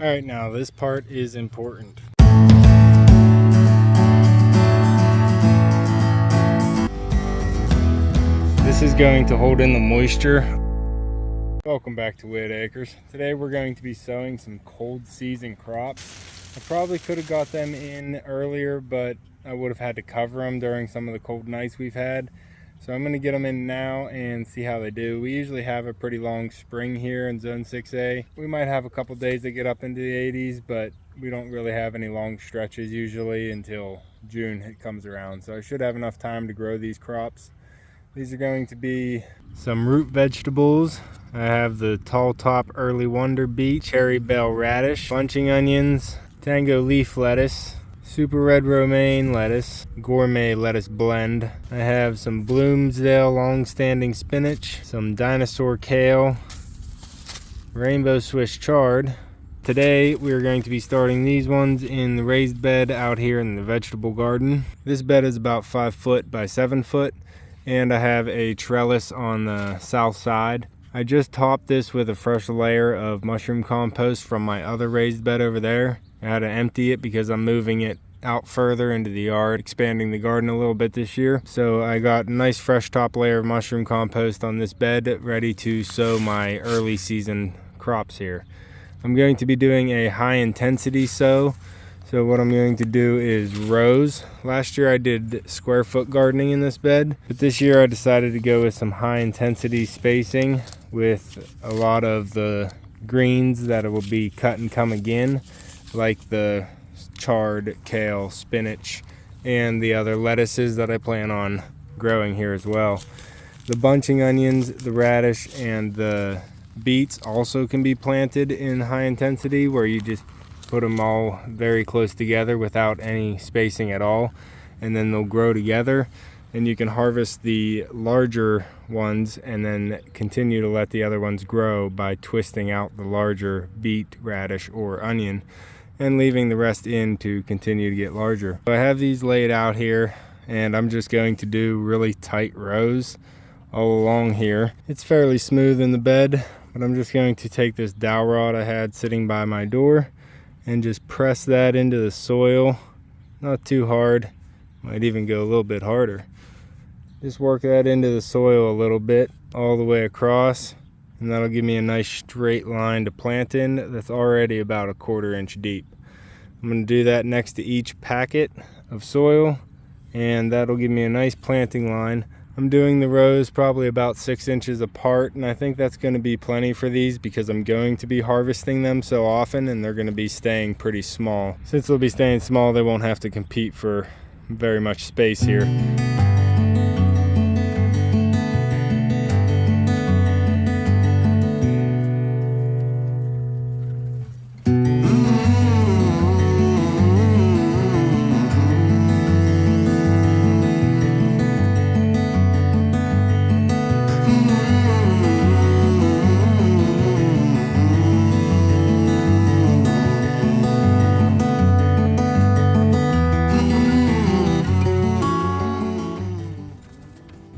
All right, now this part is important. This is going to hold in the moisture. Welcome back to Wade Acres. Today we're going to be sowing some cold season crops. I probably could have got them in earlier, but I would have had to cover them during some of the cold nights we've had. So I'm going to get them in now and see how they do. We usually have a pretty long spring here in Zone 6A. We might have a couple days that get up into the 80s, but we don't really have any long stretches usually until June comes around. So I should have enough time to grow these crops. These are going to be some root vegetables. I have the tall top early wonder beet, cherry bell radish, bunching onions, tango leaf lettuce, super red romaine lettuce, gourmet lettuce blend. I have some Bloomsdale long-standing spinach, some dinosaur kale, rainbow Swiss chard. Today we're going to be starting these ones in the raised bed out here in the vegetable garden. This bed is about 5 foot by 7 foot, and I have a trellis on the south side. I just topped this with a fresh layer of mushroom compost from my other raised bed over there. I had to empty it because I'm moving it out further into the yard, expanding the garden a little bit this year. So I got a nice fresh top layer of mushroom compost on this bed, ready to sow my early season crops here. I'm going to be doing a high intensity sow. So what I'm going to do is rows. Last year I did square foot gardening in this bed, but this year I decided to go with some high intensity spacing with a lot of the greens that will be cut and come again, like the chard, kale, spinach, and the other lettuces that I plan on growing here as well. The bunching onions, the radish, and the beets also can be planted in high intensity, where you just put them all very close together without any spacing at all, and then they'll grow together, and you can harvest the larger ones and then continue to let the other ones grow by twisting out the larger beet, radish, or onion and leaving the rest in to continue to get larger. So I have these laid out here, and I'm just going to do really tight rows all along here. It's fairly smooth in the bed, but I'm just going to take this dowel rod I had sitting by my door and just press that into the soil. Not too hard, might even go a little bit harder. Just work that into the soil a little bit all the way across, and that'll give me a nice straight line to plant in that's already about 1/4 inch deep. I'm going to do that next to each packet of soil, and that'll give me a nice planting line. I'm doing the rows probably about 6 inches apart, and I think that's going to be plenty for these because I'm going to be harvesting them so often, and they're going to be staying pretty small. Since they'll be staying small, they won't have to compete for very much space here.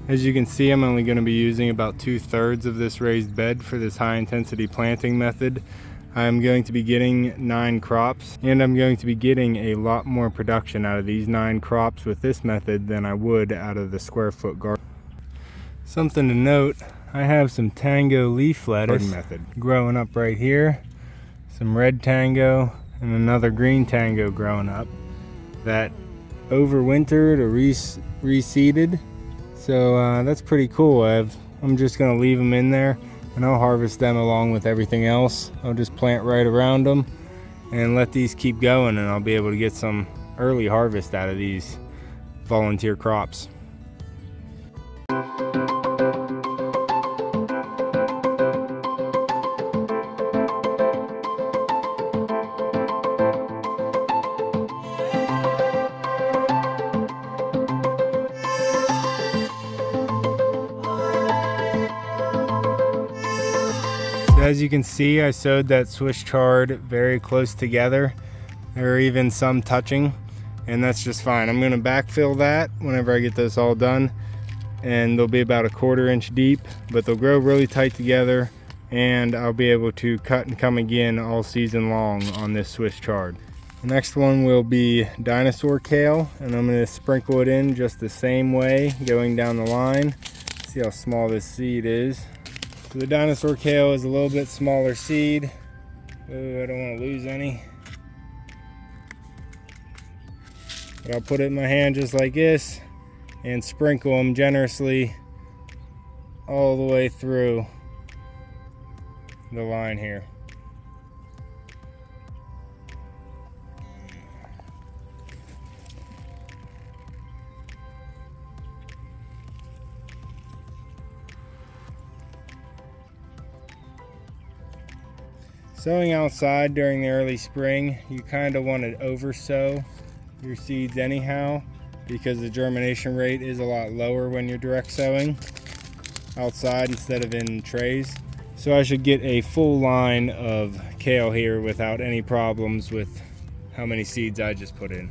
As you can see, I'm only going to be using about 2/3 of this raised bed for this high intensity planting method. I'm going to be getting 9 crops, and I'm going to be getting a lot more production out of these 9 crops with this method than I would out of the square foot garden. Something to note, I have some tango leaf lettuce method growing up right here, some red tango, and another green tango growing up that overwintered or reseeded. So that's pretty cool. I'm just going to leave them in there, and I'll harvest them along with everything else. I'll just plant right around them and let these keep going, and I'll be able to get some early harvest out of these volunteer crops. As you can see, I sowed that Swiss chard very close together. There are even some touching, and that's just fine. I'm going to backfill that whenever I get this all done, and they'll be about 1/4 inch deep, but they'll grow really tight together. and I'll be able to cut and come again all season long on this Swiss chard. The next one will be dinosaur kale, and I'm going to sprinkle it in just the same way going down the line. See how small this seed is. So the dinosaur kale is a little bit smaller seed. Oh, I don't want to lose any. But I'll put it in my hand just like this and sprinkle them generously all the way through the line here. Sowing outside during the early spring, you kind of want to oversow your seeds anyhow, because the germination rate is a lot lower when you're direct sowing outside instead of in trays. So I should get a full line of kale here without any problems with how many seeds I just put in.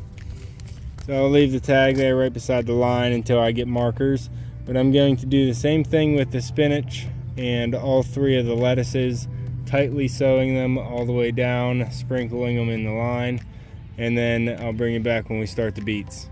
So I'll leave the tag there right beside the line until I get markers, but I'm going to do the same thing with the spinach and all three of the lettuces, tightly sewing them all the way down, sprinkling them in the line, and then I'll bring it back when we start the beets.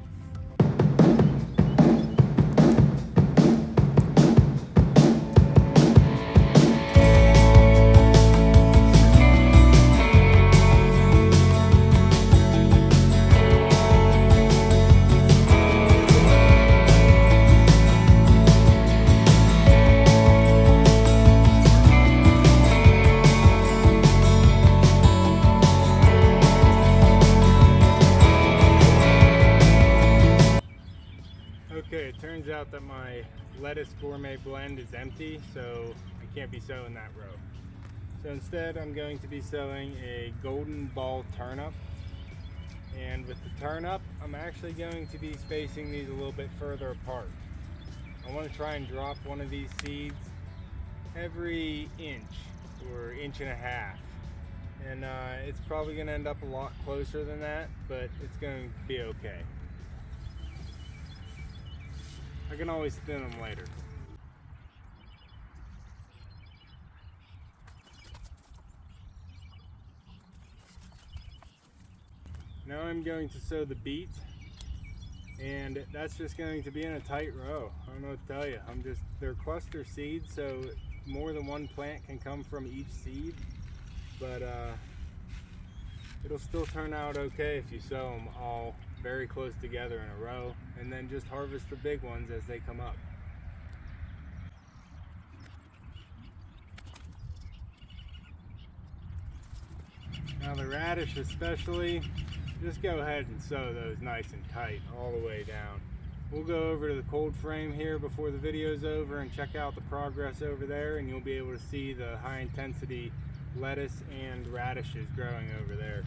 Okay, it turns out that my lettuce gourmet blend is empty, so I can't be sowing that row. So instead I'm going to be sowing a golden ball turnip. And with the turnip, I'm actually going to be spacing these a little bit further apart. I want to try and drop one of these seeds every inch or inch and a half. And it's probably going to end up a lot closer than that, but it's going to be okay. I can always thin them later. Now I'm going to sow the beet, and that's just going to be in a tight row. I don't know what to tell you. They're cluster seeds, so more than one plant can come from each seed, but it'll still turn out okay if you sow them all very close together in a row, and then just harvest the big ones as they come up. Now the radish especially, just go ahead and sow those nice and tight all the way down. We'll go over to the cold frame here before the video's over and check out the progress over there, and you'll be able to see the high intensity lettuce and radishes growing over there.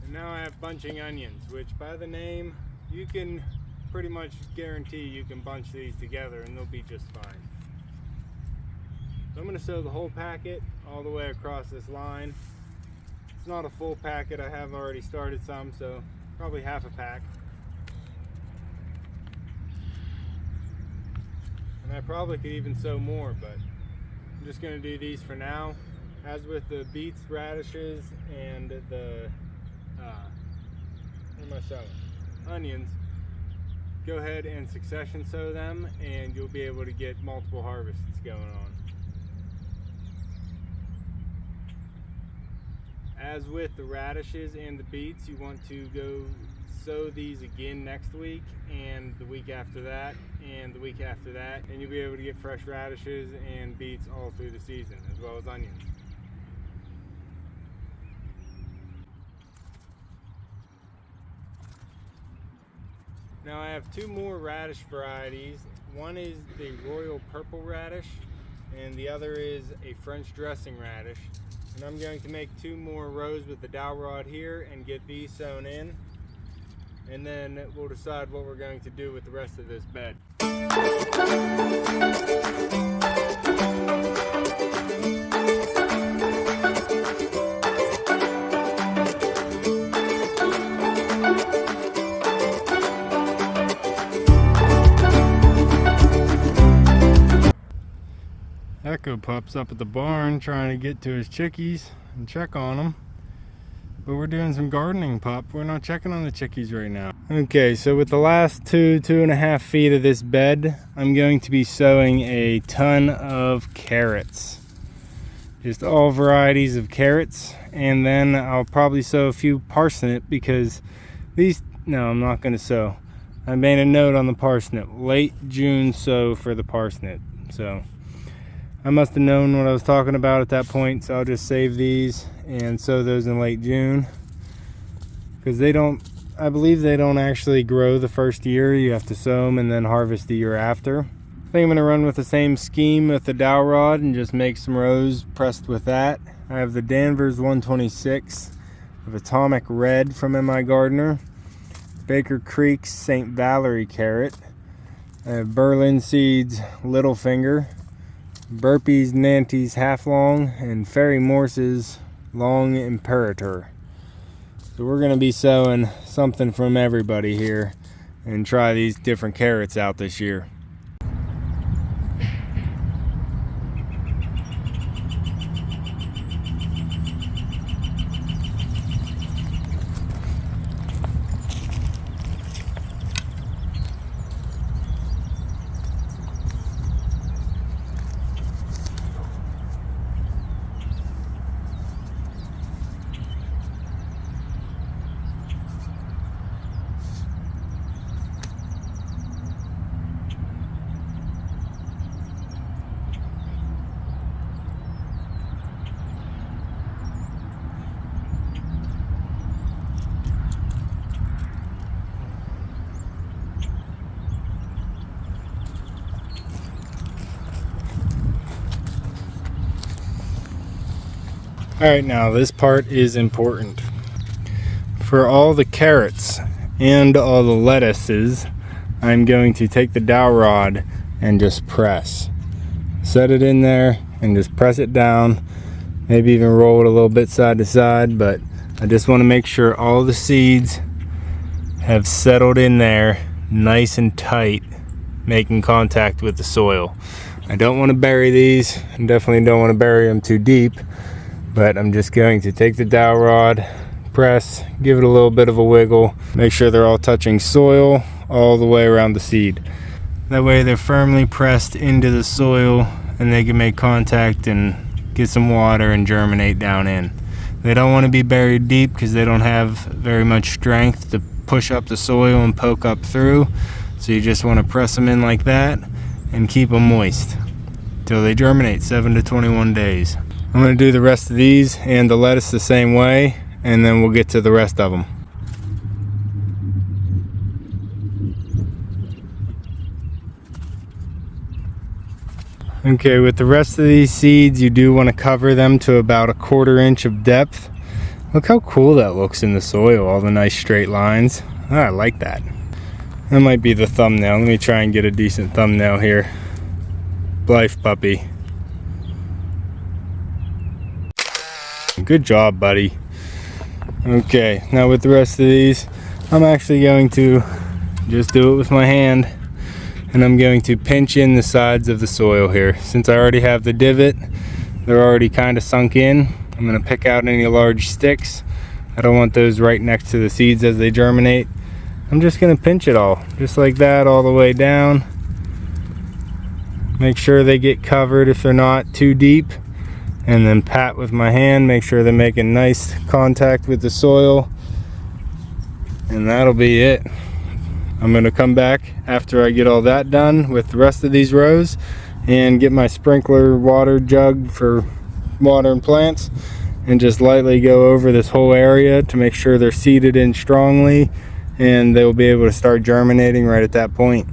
And now I have bunching onions, which by the name you can pretty much guarantee you can bunch these together and they'll be just fine. So I'm going to sow the whole packet all the way across this line. It's not a full packet, I have already started some, so probably half a pack. And I probably could even sow more, but I'm just going to do these for now. As with the beets, radishes, and the what am I sowing? Onions. Go ahead and succession sow them, and you'll be able to get multiple harvests going on. As with the radishes and the beets, you want to go sow these again next week, and the week after that, and the week after that, and you'll be able to get fresh radishes and beets all through the season, as well as onions. Now I have two more radish varieties. One is the royal purple radish, and the other is a French dressing radish. And I'm going to make two more rows with the dowel rod here and get these sown in. And then we'll decide what we're going to do with the rest of this bed. Echo Pup's up at the barn trying to get to his chickies and check on them. But we're doing some gardening, Pup. We're not checking on the chickies right now. Okay, so with the last 2.5 feet of this bed, I'm going to be sowing a ton of carrots. Just all varieties of carrots. And then I'll probably sow a few parsnip because no, I'm not going to sow. I made a note on the parsnip. Late June sow for the parsnip. So I must have known what I was talking about at that point, so I'll just save these and sow those in late June, because I believe they don't actually grow the first year. You have to sow them and then harvest the year after. I think I'm going to run with the same scheme with the dowel rod and just make some rows pressed with that. I have the Danvers 126 of Atomic Red from MI Gardener, Baker Creek's St. Valerie carrot, I have Berlin Seeds Littlefinger, Burpee's Nantes Half Long, and Ferry Morse's Long Imperator. So we're going to be sowing something from everybody here and try these different carrots out this year. Alright, now this part is important. For all the carrots and all the lettuces, I'm going to take the dowel rod and just press. Set it in there and just press it down. Maybe even roll it a little bit side to side, but I just want to make sure all the seeds have settled in there nice and tight, making contact with the soil. I don't want to bury these, and definitely don't want to bury them too deep. But I'm just going to take the dowel rod, press, give it a little bit of a wiggle, make sure they're all touching soil all the way around the seed. That way they're firmly pressed into the soil and they can make contact and get some water and germinate down in. They don't want to be buried deep because they don't have very much strength to push up the soil and poke up through. So you just want to press them in like that and keep them moist till they germinate, 7 to 21 days. I'm going to do the rest of these and the lettuce the same way, and then we'll get to the rest of them. Okay, with the rest of these seeds, you do want to cover them to about 1/4 inch of depth. Look how cool that looks in the soil, all the nice straight lines. Oh, I like that. That might be the thumbnail. Let me try and get a decent thumbnail here. Blythe puppy. Good job, buddy. Okay, now with the rest of these, I'm actually going to just do it with my hand, and I'm going to pinch in the sides of the soil here. Since I already have the divot, they're already kind of sunk in. I'm going to pick out any large sticks. I don't want those right next to the seeds as they germinate. I'm just going to pinch it all, just like that, all the way down. Make sure they get covered if they're not too deep. And then pat with my hand, make sure they're making nice contact with the soil, and that'll be it. I'm going to come back after I get all that done with the rest of these rows and get my sprinkler water jug for watering plants and just lightly go over this whole area to make sure they're seeded in strongly, and they'll be able to start germinating right at that point.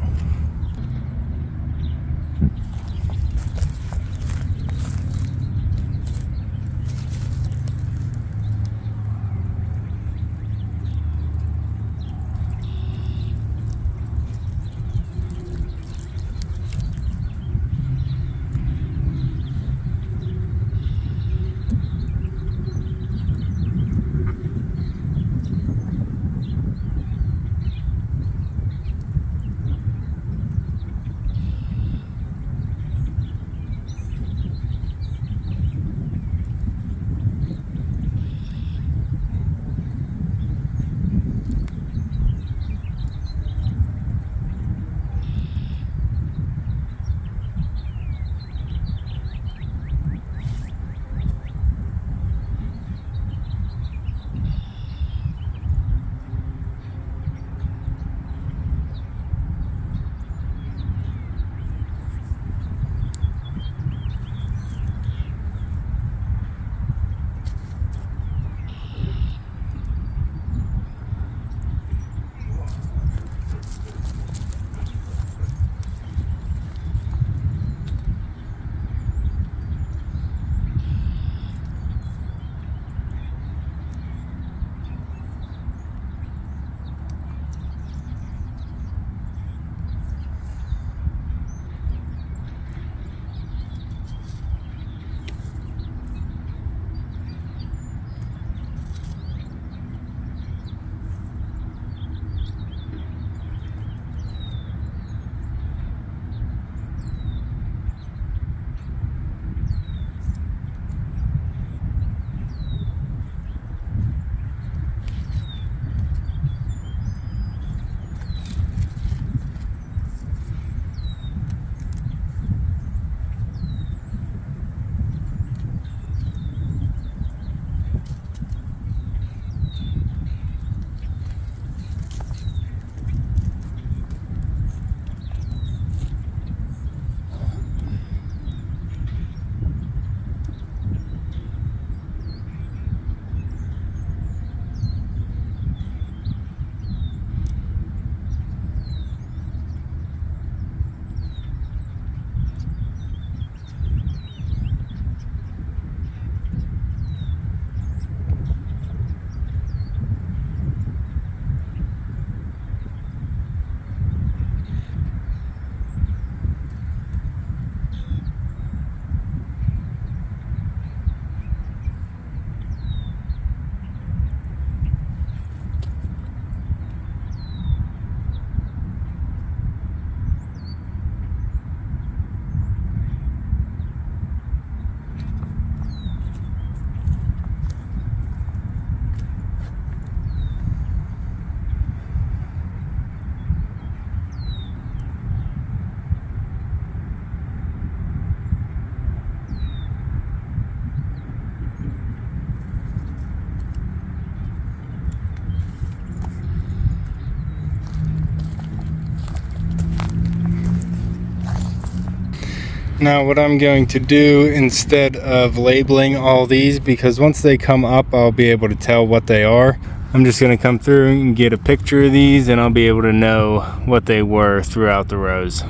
Now what I'm going to do, instead of labeling all these, because once they come up I'll be able to tell what they are, I'm just going to come through and get a picture of these, and I'll be able to know what they were throughout the rows.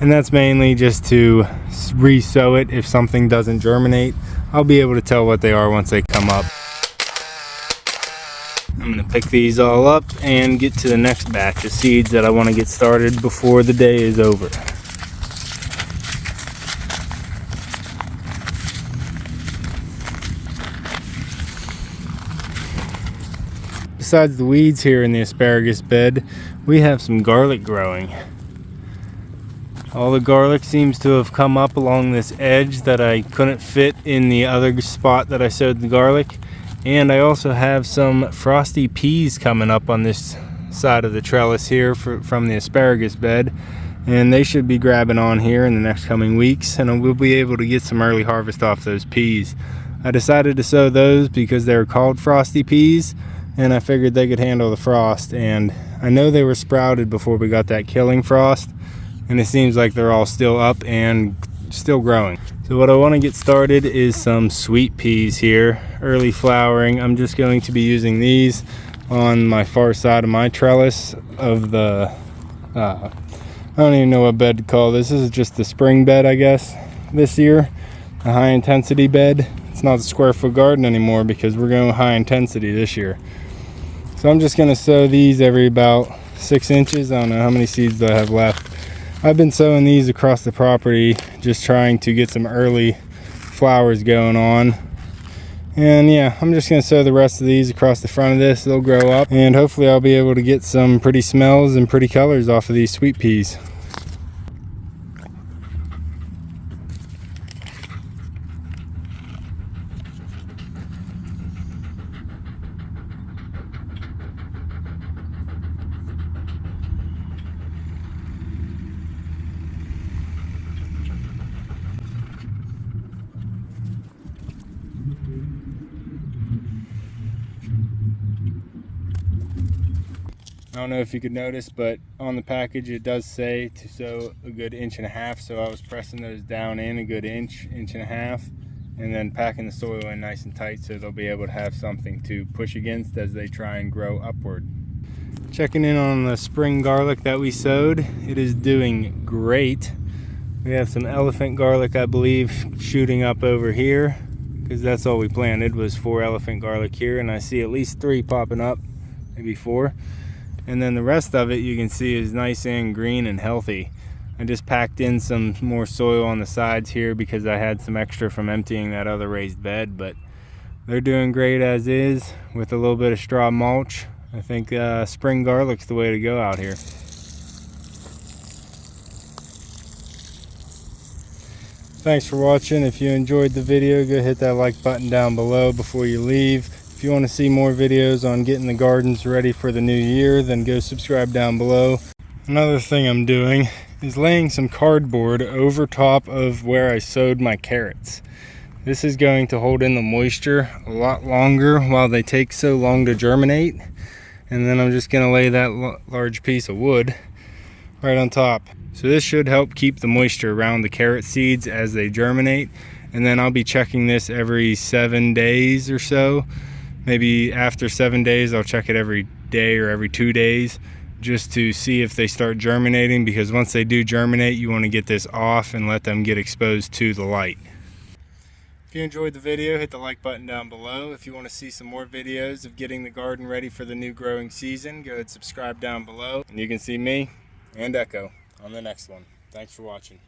And that's mainly just to re-sow it. If something doesn't germinate, I'll be able to tell what they are once they come up. I'm going to pick these all up and get to the next batch of seeds that I want to get started before the day is over. Besides the weeds here in the asparagus bed, we have some garlic growing. All the garlic seems to have come up along this edge that I couldn't fit in the other spot that I sowed the garlic. And I also have some frosty peas coming up on this side of the trellis here from the asparagus bed, and they should be grabbing on here in the next coming weeks, and we'll be able to get some early harvest off those peas. I decided to sow those because they're called frosty peas, and I figured they could handle the frost, and I know they were sprouted before we got that killing frost, and it seems like they're all still up and still growing. So what I want to get started is some sweet peas here, early flowering. I'm just going to be using these on my far side of my trellis of the I don't even know what bed to call this. This is just the spring bed, I guess, this year, a high intensity bed. It's not the square foot garden anymore because we're going high intensity this year. So I'm just going to sow these every about 6 inches. I don't know how many seeds do I have left. I've been sowing these across the property, just trying to get some early flowers going on. And yeah, I'm just going to sow the rest of these across the front of this. They'll grow up, and hopefully I'll be able to get some pretty smells and pretty colors off of these sweet peas. I don't know if you could notice, but on the package it does say to sow a good 1.5 inches, so I was pressing those down in a good inch, 1.5 inches, and then packing the soil in nice and tight so they'll be able to have something to push against as they try and grow upward. Checking in on the spring garlic that we sowed, it is doing great. We have some elephant garlic, I believe, shooting up over here, because that's all we planted was 4 elephant garlic here, and I see at least 3 popping up, maybe 4. And then the rest of it you can see is nice and green and healthy. I just packed in some more soil on the sides here because I had some extra from emptying that other raised bed, but they're doing great as is with a little bit of straw mulch. I think spring garlic's the way to go out here. Thanks for watching. If you enjoyed the video, go hit that like button down below before you leave. If you want to see more videos on getting the gardens ready for the new year, then go subscribe down below. Another thing I'm doing is laying some cardboard over top of where I sowed my carrots. This is going to hold in the moisture a lot longer while they take so long to germinate. And then I'm just going to lay that large piece of wood right on top. So this should help keep the moisture around the carrot seeds as they germinate. And then I'll be checking this every 7 days or so. Maybe after 7 days, I'll check it every day or every 2 days just to see if they start germinating, because once they do germinate, you want to get this off and let them get exposed to the light. If you enjoyed the video, hit the like button down below. If you want to see some more videos of getting the garden ready for the new growing season, go ahead and subscribe down below. And you can see me and Echo on the next one. Thanks for watching.